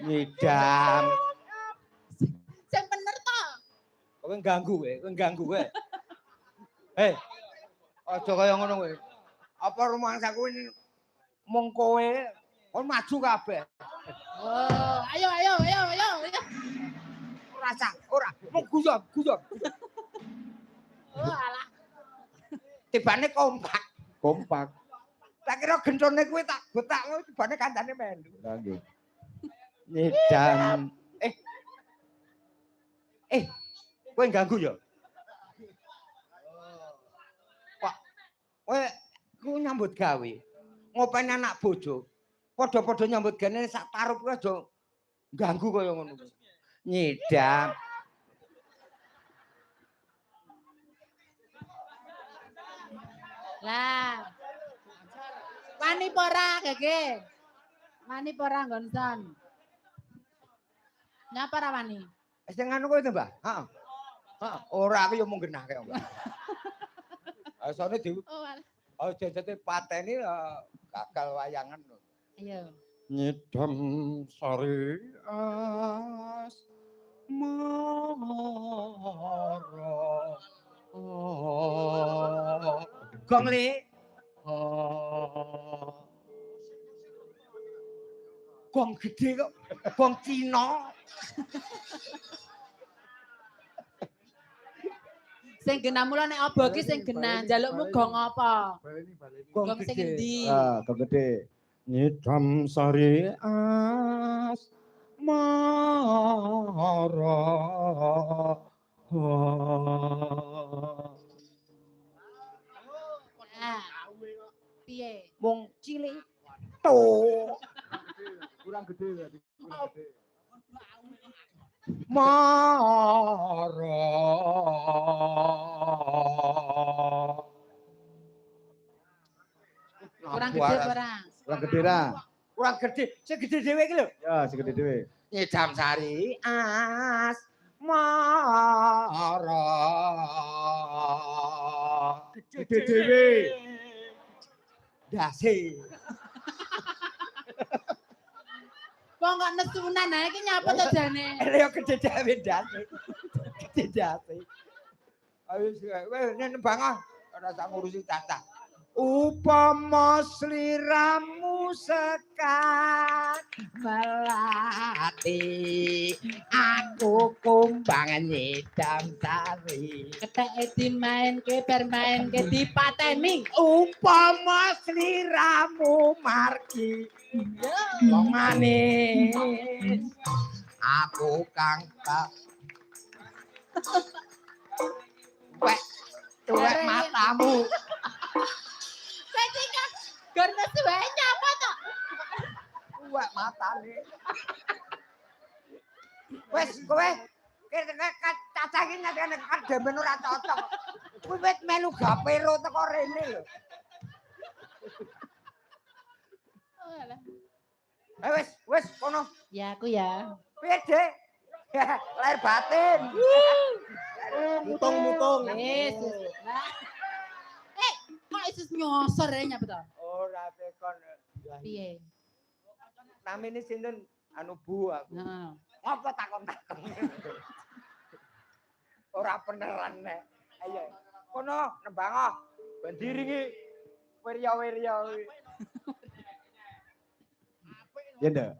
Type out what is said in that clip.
Ngidam. Sing bener to. Kowe ganggu kowe. Hei. Aja kaya ngono kowe. Apa rumangsaku ini mung kowe kon maju kabeh. Oh, ayo. Ora, mung guyon. Oh, alah. Tibane kompak. Tak kira gentone kuwi tak gotakno tibane kancane melu. Lah nggih. Nyedan. Kowe ganggu ya? Pak, kowe nyambut gawe. Ngopeni anak bojo. Padha-padha nyambut gawe sak parup kuwi aja ganggu kaya ngono. Nyedam. Lah. Wani pora Gege. Wani pora Gonson. Nyapa ra wani? Sing anu kowe to, Mbah? Heeh. Ora aku yo mung genah kaya, Mbah. Asane di jajate pateni gagal wayangan lho. Ayo. Nyedam sari as mara. Gong le. Gong gede kok. Gong Cina. Sing genah mula nek obo ki sing genah, njalukmu gong apa? Gong sing endi? Gong gede. Nyedam sari as mara. Piye? Wong cilik. Tuh. Kurang gede berarti. Mara. Kurang gede ora? Kurang gede ra? Kurang gede. Sing gede dhewe iki lho. Ya, sing gede dhewe. Nyedam sari as mara. Gede dhewe. Dase. Kok enggak nesunan ae iki nyapa to jane? Lha gede dhewe dase. Gede dase. Ayo wis nembang ora sak ngurusi cacah. Upama sliramu sekat melati aku kumbang nyedam sari Keteke dimainke bermainke dipateni upama sliramu margi wong manis aku kang tak tuwek matamu Karena sebenarnya apa toh? Wah matane. Wes kowe cacah iki nyatane kademen ora cocok. Kowe wis melu gapero teko rene lho. Wes kono. Ya aku ya. Piye, Dik? Lahir batin. Mutung. Wis. Kok isis nyosor ya nyapa toh? Ora tekon. Piye? Namine sinten anu Bu aku. Heeh. Ngopo takon-takon. Ora beneran nek. Ayo. Kono nembang ben diringi wirya-wirya kuwi. Ya ndak?